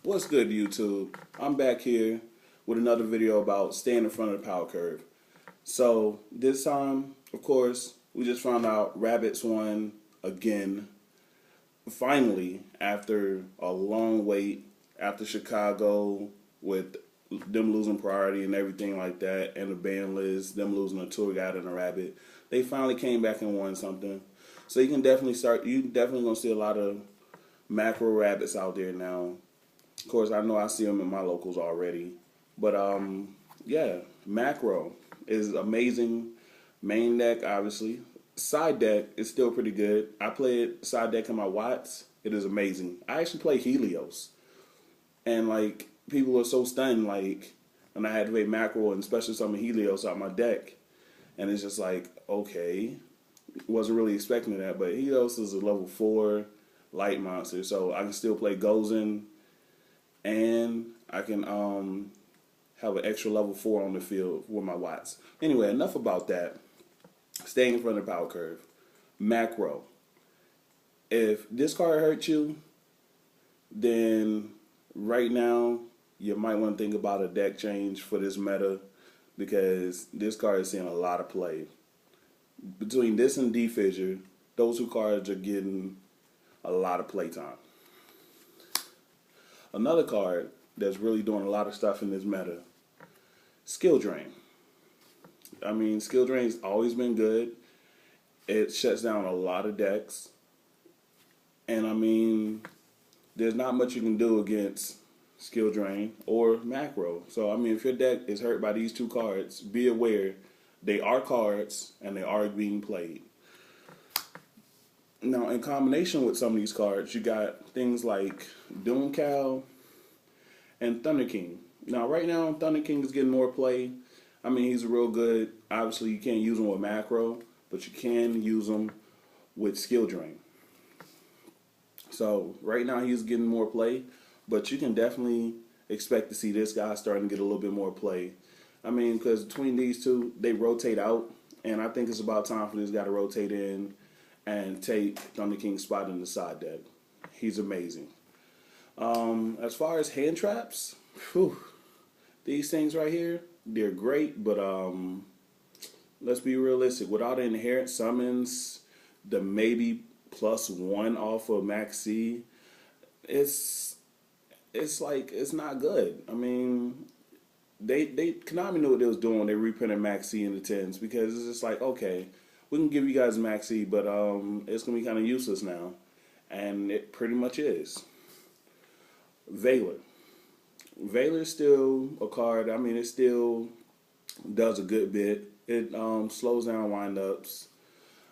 What's good, YouTube? I'm back here with another video about staying in front of the power curve. So this time, of course, we just found out Rabbits won again. Finally, after a long wait, after Chicago with them losing priority and everything like that, and the ban list, them losing a tour guide and a rabbit, they finally came back and won something. So you can definitely start. You definitely gonna see a lot of macro rabbits out there now. Of course, I know I see them in my locals already. But yeah, macro is amazing. Main deck, obviously. Side deck is still pretty good. I played side deck in my Watts. It is amazing. I actually play Helios, and like people are so stunned, like, and I had to play macro and especially some of Helios out my deck, and it's just like, okay, wasn't really expecting that. But Helios is a level 4 light monster, so I can still play Gozen, and I can have an extra level 4 on the field with my Watts. Anyway, enough about that. Staying in front of the power curve. Macro. If this card hurts you, then right now you might want to think about a deck change for this meta, because this card is seeing a lot of play. Between this and D-Fissure, those two cards are getting a lot of playtime. Another card that's really doing a lot of stuff in this meta, Skill Drain. I mean, Skill Drain's always been good. It shuts down a lot of decks. And I mean, there's not much you can do against Skill Drain or Macro. So I mean, if your deck is hurt by these two cards, be aware they are cards and they are being played. Now, in combination with some of these cards, you got things like Doomcow and Thunder King. Now, right now, Thunder King is getting more play. I mean, he's real good. Obviously, you can't use him with Macro, but you can use him with Skill Drain. So, right now, he's getting more play, but you can definitely expect to see this guy starting to get a little bit more play. I mean, because between these two, they rotate out, and I think it's about time for this guy to rotate in and take Thunder King's spot in the side deck. He's amazing. As far as hand traps, whew, these things right here, they're great, but let's be realistic. With all the inherent summons, the maybe +1 off of Max C, it's like, it's not good. I mean, they Konami knew what they was doing when they reprinted Max C in the 10s, because it's just like, okay, we can give you guys Max C, but it's gonna be kind of useless now, and it pretty much is. Valor. Valor's still a card. I mean, it still does a good bit. It slows down windups.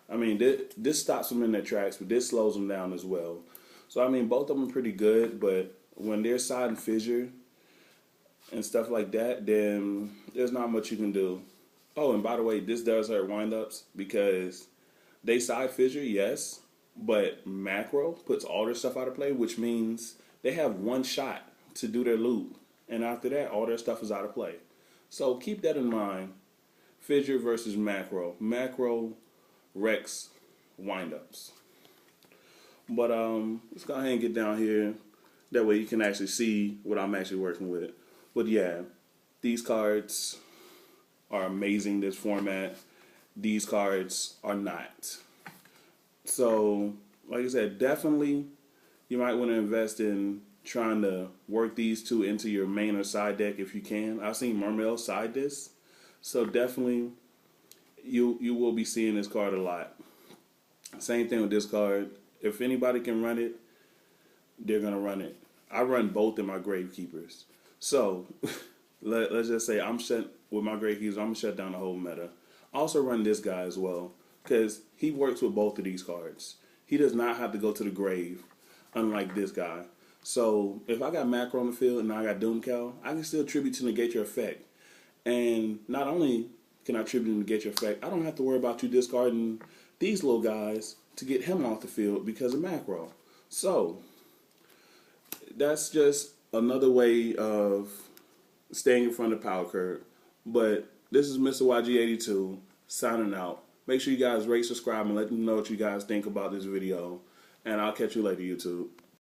I mean, this stops them in their tracks, but this slows them down as well. So, I mean, both of them are pretty good, but when they're side and fissure and stuff like that, then there's not much you can do. Oh, and by the way, this does hurt windups because they side fissure, yes, but macro puts all their stuff out of play, which means they have one shot to do their loop, and after that, all their stuff is out of play. So keep that in mind. Fissure versus macro. Macro wrecks windups. But let's go ahead and get down here. That way you can actually see what I'm actually working with. But yeah, these cards are amazing, this format. These cards are not. So, like I said, definitely you might want to invest in trying to work these two into your main or side deck if you can. I've seen Mermail side this. So definitely you will be seeing this card a lot. Same thing with this card. If anybody can run it, they're going to run it. I run both in my Gravekeepers. So, let's just say I'm shut with my Gravekeepers. I'm going to shut down the whole meta. I also run this guy as well, because he works with both of these cards. He does not have to go to the grave, unlike this guy. So, if I got Macro on the field and I got Doomcow, I can still tribute to negate your effect. And not only can I tribute to negate your effect, I don't have to worry about you discarding these little guys to get him off the field because of Macro. So, that's just another way of staying in front of the power curve. But this is Mr. YG82 signing out. Make sure you guys rate, subscribe, and let me know what you guys think about this video. And I'll catch you later, YouTube.